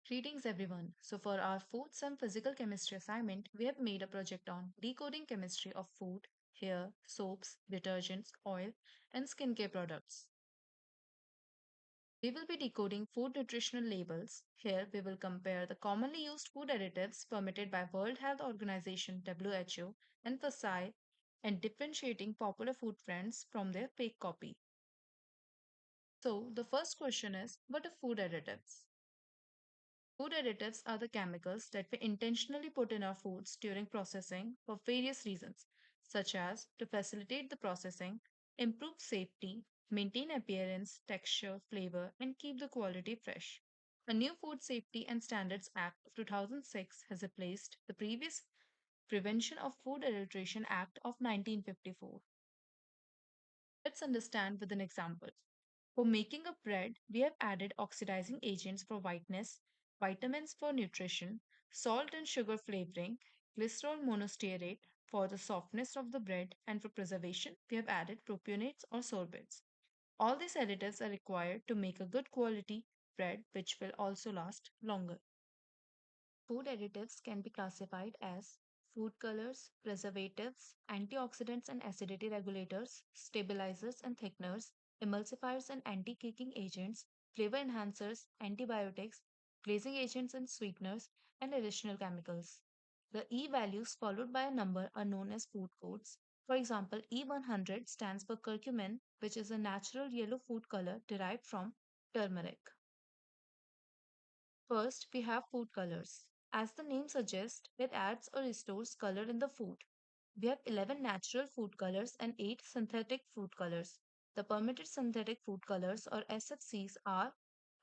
Greetings everyone. So for our fourth sem physical chemistry assignment, we have made a project on decoding chemistry of food, hair, soaps, detergents, oil, and skincare products. We will be decoding food nutritional labels. Here we will compare the commonly used food additives permitted by World Health Organization WHO and FSI and differentiating popular food brands from their fake copy. So the first question is, what are food additives? Food additives are the chemicals that we intentionally put in our foods during processing for various reasons, such as to facilitate the processing, improve safety, maintain appearance, texture, flavor, and keep the quality fresh. A new Food Safety and Standards Act of 2006 has replaced the previous Prevention of Food Adulteration Act of 1954. Let's understand with an example. For making a bread, we have added oxidizing agents for whiteness, vitamins for nutrition, salt and sugar flavoring, glycerol monostearate for the softness of the bread, and for preservation, we have added propionates or sorbents. All these additives are required to make a good quality bread which will also last longer. Food additives can be classified as food colors, preservatives, antioxidants and acidity regulators, stabilizers and thickeners, emulsifiers and anti caking agents, flavor enhancers, antibiotics, glazing agents and sweeteners, and additional chemicals. The E values followed by a number are known as food codes. For example, E100 stands for curcumin, which is a natural yellow food color derived from turmeric. First, we have food colors. As the name suggests, it adds or restores color in the food. We have 11 natural food colors and 8 synthetic food colors. The permitted synthetic food colors or SFCs are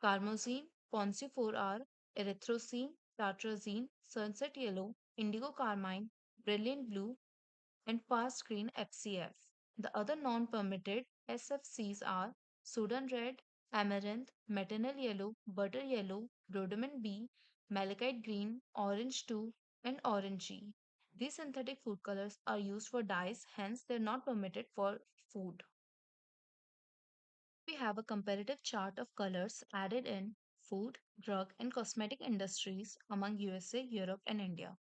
carmozine, poncy4R, erythrocene, tartrazine, sunset yellow, indigo carmine, brilliant blue, and fast green FCF. The other non permitted SFCs are Sudan red, amaranth, metanol yellow, butter yellow, rhodamine B, malachite green, orange 2, and orangey. These synthetic food colors are used for dyes, hence, they're not permitted for food. We have a comparative chart of colors added in food, drug, and cosmetic industries among USA, Europe, and India.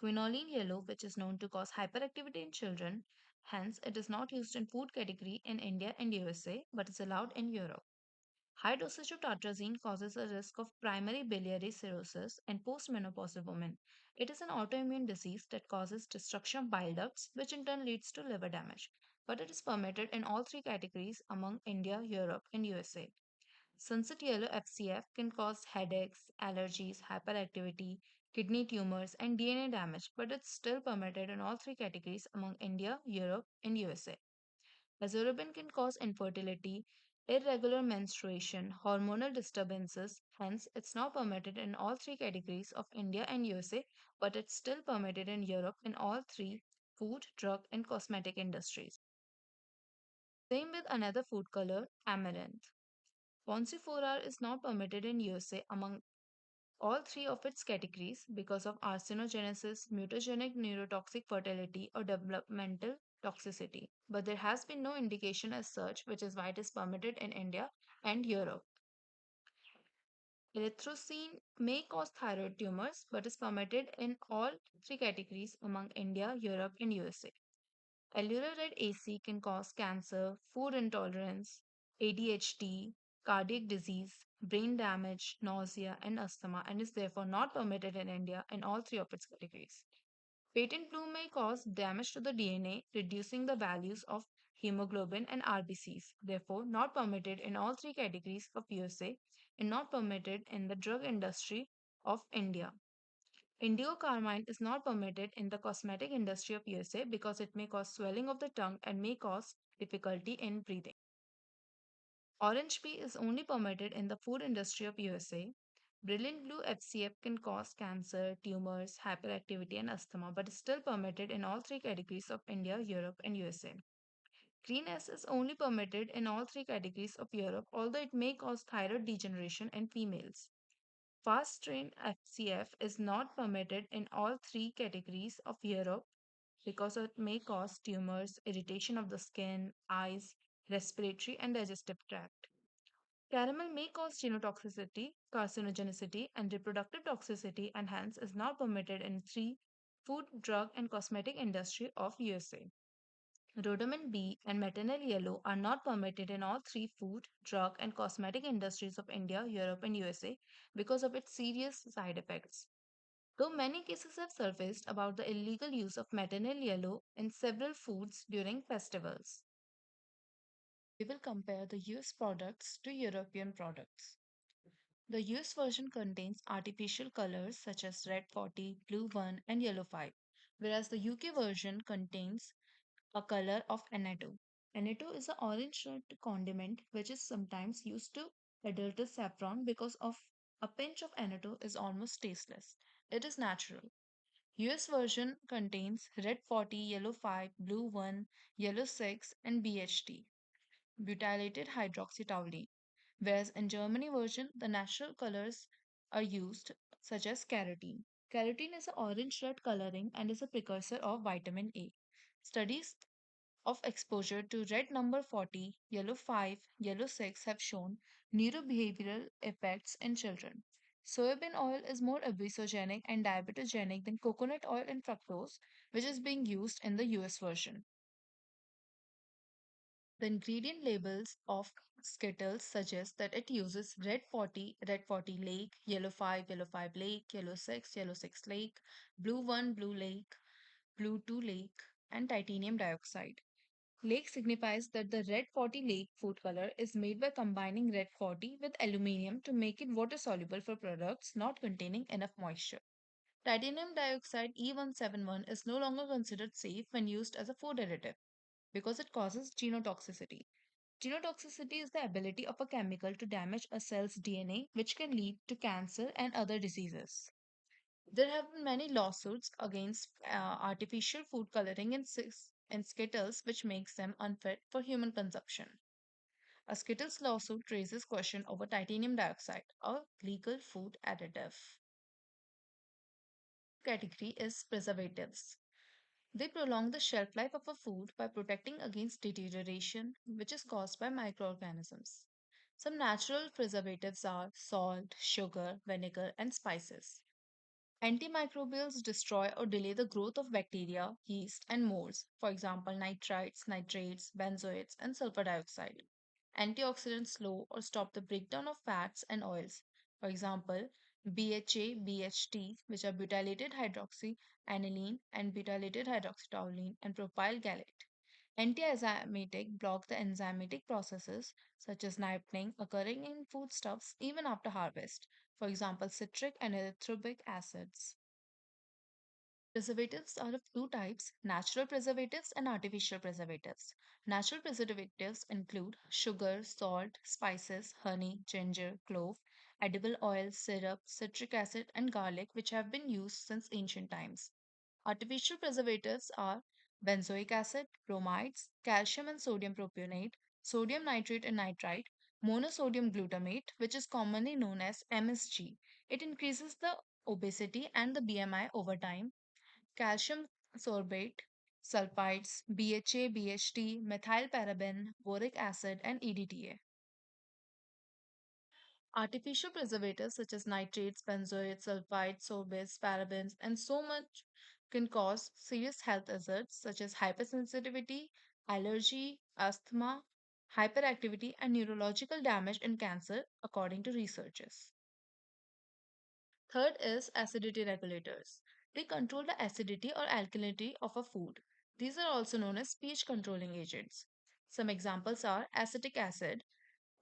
Quinoline yellow, which is known to cause hyperactivity in children, hence it is not used in food category in India and USA, but is allowed in Europe. High dosage of tartrazine causes a risk of primary biliary cirrhosis in postmenopausal women. It is an autoimmune disease that causes destruction of bile ducts, which in turn leads to liver damage. But it is permitted in all three categories among India, Europe, and USA. Sunset yellow FCF can cause headaches, allergies, hyperactivity, kidney tumors, and DNA damage, but it's still permitted in all three categories among India, Europe, and USA. Azorubin can cause infertility, irregular menstruation, hormonal disturbances, hence, it's not permitted in all three categories of India and USA, but it's still permitted in Europe in all three food, drug, and cosmetic industries. Same with another food color, amaranth. Poncy4R is not permitted in USA among all three of its categories because of arsenogenesis, mutagenic neurotoxic fertility, or developmental toxicity. But there has been no indication as such, which is why it is permitted in India and Europe. Erythrocene may cause thyroid tumors, but is permitted in all three categories among India, Europe, and USA. Allura red AC can cause cancer, food intolerance, ADHD, cardiac disease, brain damage, nausea, and asthma, and is therefore not permitted in India in all three of its categories. Patent blue may cause damage to the DNA, reducing the values of hemoglobin and RBCs, therefore not permitted in all three categories of USA and not permitted in the drug industry of India. Indigo carmine is not permitted in the cosmetic industry of USA because it may cause swelling of the tongue and may cause difficulty in breathing. Orange pea is only permitted in the food industry of USA. Brilliant blue FCF can cause cancer, tumors, hyperactivity, and asthma, but is still permitted in all three categories of India, Europe, and USA. Green S is only permitted in all three categories of Europe, although it may cause thyroid degeneration in females. Fast strain FCF is not permitted in all three categories of Europe because it may cause tumors, irritation of the skin, eyes, respiratory, and digestive tract. Caramel may cause genotoxicity, carcinogenicity, and reproductive toxicity, and hence is not permitted in three food, drug, and cosmetic industry of USA. Rhodamine B and maternal yellow are not permitted in all three food, drug, and cosmetic industries of India, Europe, and USA because of its serious side effects. Though many cases have surfaced about the illegal use of maternal yellow in several foods during festivals, we will compare the US products to European products. The US version contains artificial colors such as red 40, blue 1, and yellow 5, whereas the UK version contains a color of annatto. Annatto is an orange red condiment which is sometimes used to adulterate saffron because of a pinch of annatto is almost tasteless. It is natural. US version contains red 40, yellow 5, blue 1, yellow 6, and BHT, butylated hydroxytoluene, whereas in Germany version the natural colors are used such as carotene. Carotene is an orange red coloring and is a precursor of vitamin A. Studies of exposure to red number 40, yellow 5, yellow 6 have shown neurobehavioral effects in children. Soybean oil is more obesogenic and diabetogenic than coconut oil and fructose, which is being used in the US version. The ingredient labels of Skittles suggest that it uses red 40 lake, yellow 5 lake, yellow 6 lake, blue 1 blue lake, blue 2 lake, and titanium dioxide. Lake signifies that the red 40 lake food color is made by combining red 40 with aluminium to make it water soluble for products not containing enough moisture. Titanium dioxide E171 is no longer considered safe when used as a food additive because it causes genotoxicity. Genotoxicity is the ability of a chemical to damage a cell's DNA, which can lead to cancer and other diseases. There have been many lawsuits against artificial food coloring in Skittles, which makes them unfit for human consumption. A Skittles lawsuit raises question over titanium dioxide, a legal food additive. Category is preservatives. They prolong the shelf life of a food by protecting against deterioration, which is caused by microorganisms. Some natural preservatives are salt, sugar, vinegar, and spices. Antimicrobials destroy or delay the growth of bacteria, yeast, and molds, for example, nitrites, nitrates, benzoates, and sulfur dioxide. Antioxidants slow or stop the breakdown of fats and oils, for example, BHA, BHT, which are butylated hydroxyaniline and butylated hydroxytoluene and propyl gallate. Anti-enzymatic block the enzymatic processes such as ripening occurring in foodstuffs even after harvest, for example, citric and erythrobic acids. Preservatives are of two types, natural preservatives and artificial preservatives. Natural preservatives include sugar, salt, spices, honey, ginger, clove, edible oil, syrup, citric acid, and garlic, which have been used since ancient times. Artificial preservatives are benzoic acid, bromides, calcium and sodium propionate, sodium nitrate and nitrite, monosodium glutamate, which is commonly known as MSG. It increases the obesity and the BMI over time. Calcium sorbate, sulfides, BHA, BHT, methylparaben, boric acid, and EDTA. Artificial preservatives such as nitrates, benzoates, sulfides, sorbates, parabens, and so much can cause serious health hazards such as hypersensitivity, allergy, asthma, hyperactivity, and neurological damage in cancer, according to researchers. Third is acidity regulators. They control the acidity or alkalinity of a food. These are also known as pH controlling agents. Some examples are acetic acid,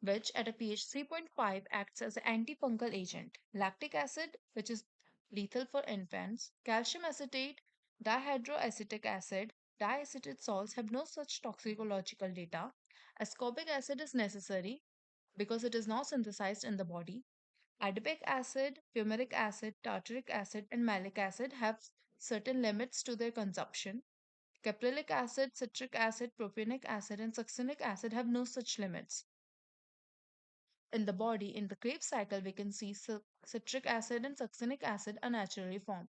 which at a pH 3.5 acts as an antifungal agent, lactic acid, which is lethal for infants, calcium acetate, dihydroacetic acid, diacetyl salts have no such toxicological data. Ascorbic acid is necessary because it is now synthesized in the body. Adipic acid, fumaric acid, tartaric acid, and malic acid have certain limits to their consumption. Caprylic acid, citric acid, propionic acid, and succinic acid have no such limits. In the body, in the Krebs cycle, we can see citric acid and succinic acid are naturally formed.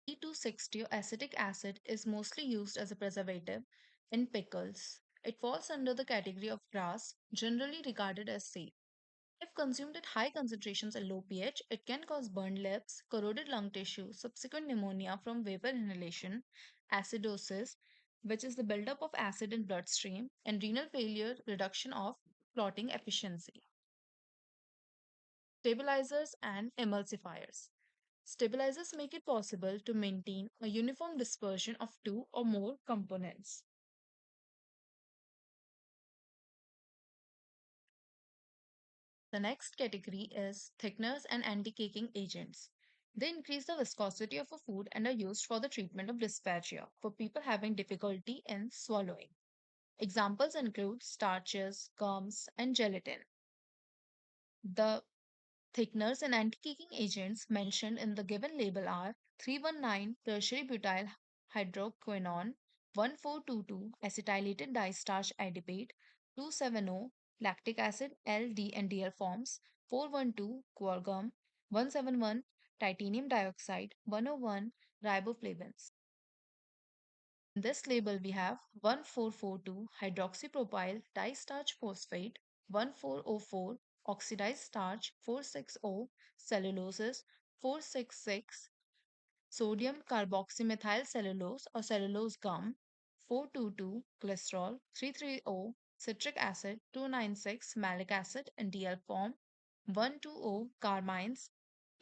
E260 or acetic acid is mostly used as a preservative in pickles. It falls under the category of grass, generally regarded as safe. If consumed at high concentrations and low pH, it can cause burned lips, corroded lung tissue, subsequent pneumonia from vapor inhalation, acidosis, which is the buildup of acid in bloodstream, and renal failure, reduction of clotting efficiency. Stabilizers and emulsifiers. Stabilizers make it possible to maintain a uniform dispersion of two or more components. The next category is thickeners and anti-caking agents. They increase the viscosity of a food and are used for the treatment of dysphagia for people having difficulty in swallowing. Examples include starches, gums, and gelatin. The thickeners and anti-caking agents mentioned in the given label are 319 tertiary butyl hydroquinone, 1422 acetylated distarch adipate, 270 lactic acid L, D, and DL forms, 412 guargum, 171 titanium dioxide, 101 riboflavins. In this label, we have 1442 hydroxypropyl distarch phosphate, 1404 oxidized starch, 460 celluloses, 466 sodium carboxymethyl cellulose or cellulose gum, 422 glycerol, 330 citric acid, 296 malic acid in DL form, 120 carmines,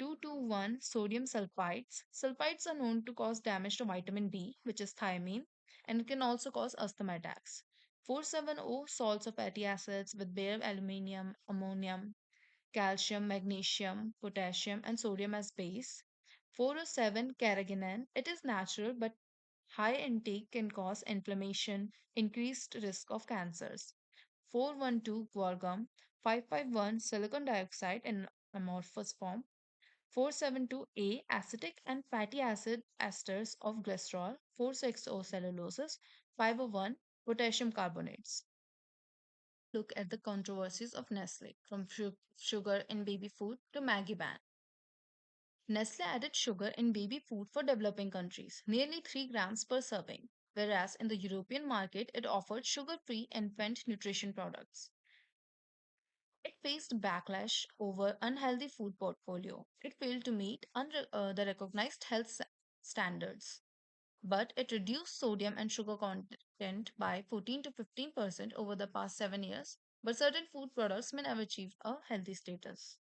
221 sodium sulfides. Sulfides are known to cause damage to vitamin D, which is thiamine, and it can also cause asthma attacks. 470 salts of fatty acids with bare aluminium, ammonium, calcium, magnesium, potassium, and sodium as base. 407 carrageenan. It is natural, but high intake can cause inflammation, increased risk of cancers. 412 guargum, 551 silicon dioxide in amorphous form, 472A acetic and fatty acid esters of glycerol, 460 celluloses, 501 potassium carbonates. Look at the controversies of Nestle, from sugar in baby food to Maggie ban. Nestle added sugar in baby food for developing countries, nearly 3 grams per serving, whereas in the European market it offered sugar free infant nutrition products. It faced backlash over unhealthy food portfolio. It failed to meet the recognized health standards, but it reduced sodium and sugar content by 14 to 15% over the past 7 years. But certain food products may never achieve a healthy status.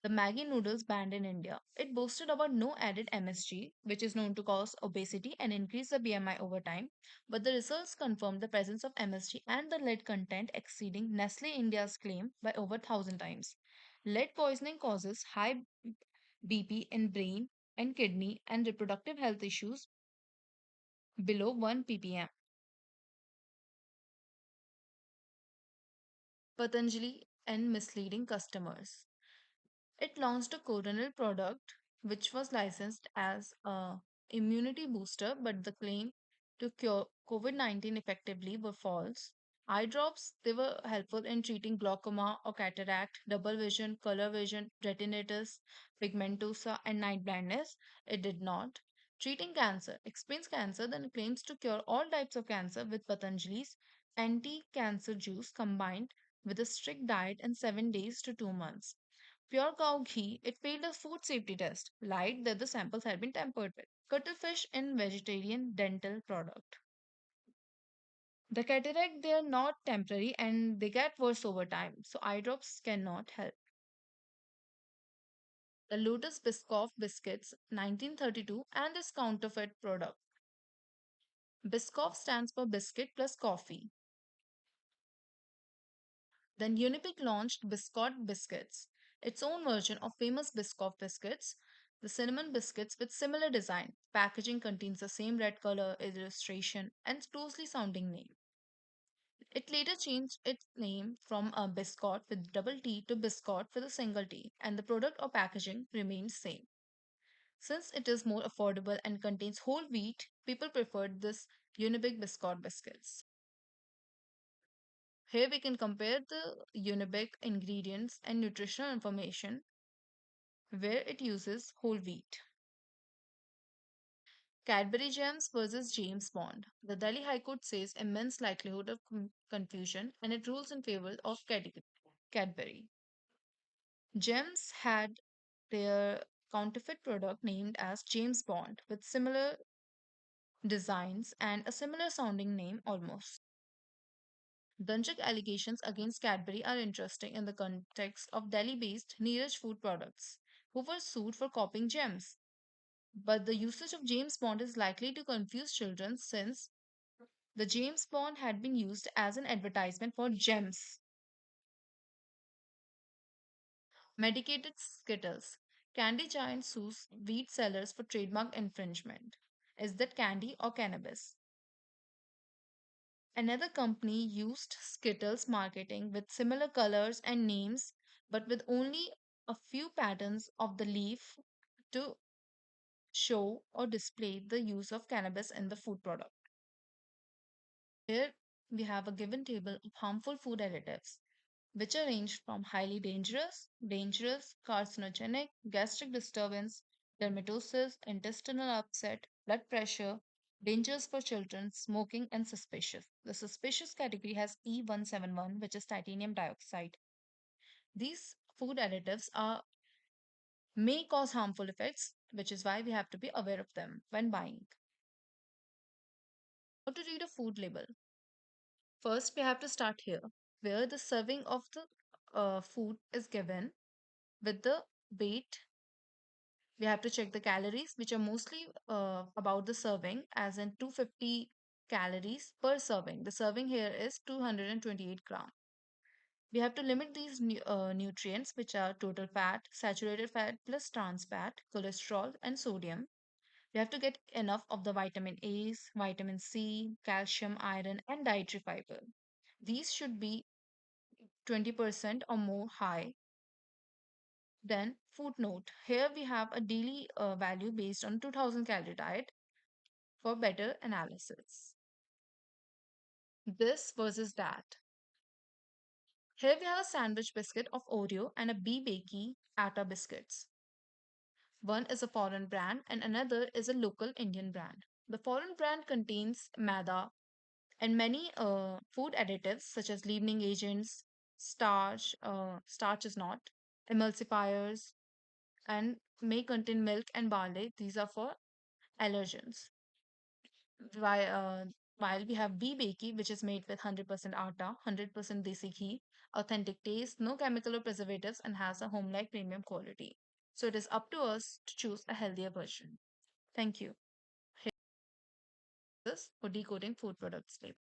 The Maggi noodles banned in India. It boasted about no added MSG, which is known to cause obesity and increase the BMI over time. But the results confirmed the presence of MSG and the lead content exceeding Nestle India's claim by over 1,000 times. Lead poisoning causes high BP in brain and kidney and reproductive health issues below 1 ppm. Patanjali and misleading customers. It launched a coronal product which was licensed as a immunity booster, but the claim to cure COVID-19 effectively were false. Eye drops, they were helpful in treating glaucoma or cataract, double vision, color vision, retinitis, pigmentosa, and night blindness. It did not. Treating cancer, explains cancer, then claims to cure all types of cancer with Patanjali's anti-cancer juice combined with a strict diet in 7 days to 2 months. Pure cow ghee, it failed a food safety test, lied that the samples had been tampered with. Cuttlefish in vegetarian dental product. The cataract, they are not temporary and they get worse over time, so eye drops cannot help. The Lotus Biscoff biscuits, 1932, and this counterfeit product. Biscoff stands for biscuit plus coffee. Then Unibic launched Biscotte biscuits, its own version of famous Biscoff biscuits, the cinnamon biscuits with similar design. Packaging contains the same red color, illustration, and closely sounding name. It later changed its name from a Biscotte with double T to Biscotte with a single T, and the product or packaging remains same. Since it is more affordable and contains whole wheat, people preferred this Unibic Biscotte biscuits. Here we can compare the Unibic ingredients and nutritional information where it uses whole wheat. Cadbury Gems versus James Bond. The Delhi High Court says immense likelihood of confusion and it rules in favor of Cadbury. Gems had their counterfeit product named as James Bond with similar designs and a similar sounding name almost. Dunjak allegations against Cadbury are interesting in the context of Delhi based Neeraj Food Products, who were sued for copying gems. But the usage of James Bond is likely to confuse children since the James Bond had been used as an advertisement for gems. Medicated Skittles. Candy giant sues wheat sellers for trademark infringement. Is that candy or cannabis? Another company used Skittles marketing with similar colors and names, but with only a few patterns of the leaf to show or display the use of cannabis in the food product. Here we have a given table of harmful food additives, which are ranged from highly dangerous, carcinogenic, gastric disturbance, dermatosis, intestinal upset, blood pressure, dangers for children, smoking, and suspicious. The suspicious category has E171, which is titanium dioxide. These food additives are may cause harmful effects, which is why we have to be aware of them when buying. How to read a food label? First, we have to start here, where the serving of the food is given with the weight. We have to check the calories, which are mostly about the serving, as in 250 calories per serving. The serving here is 228 gram. We have to limit these nutrients, which are total fat, saturated fat plus trans fat, cholesterol, and sodium. We have to get enough of the vitamin A's, vitamin C, calcium, iron, and dietary fiber. These should be 20% or more high. Then footnote. Here we have a daily value based on 2000 calorie diet for better analysis. This versus that. Here we have a sandwich biscuit of Oreo and a Bee Bakey Atta biscuits. One is a foreign brand and another is a local Indian brand. The foreign brand contains maida and many food additives such as leavening agents, starch is not, emulsifiers, and may contain milk and barley. These are for allergens. While, while we have bee bakey, which is made with 100% atta, 100% desi ghee, authentic taste, no chemical or preservatives, and has a home-like premium quality. So it is up to us to choose a healthier version. Thank you. Here's this for decoding food products label.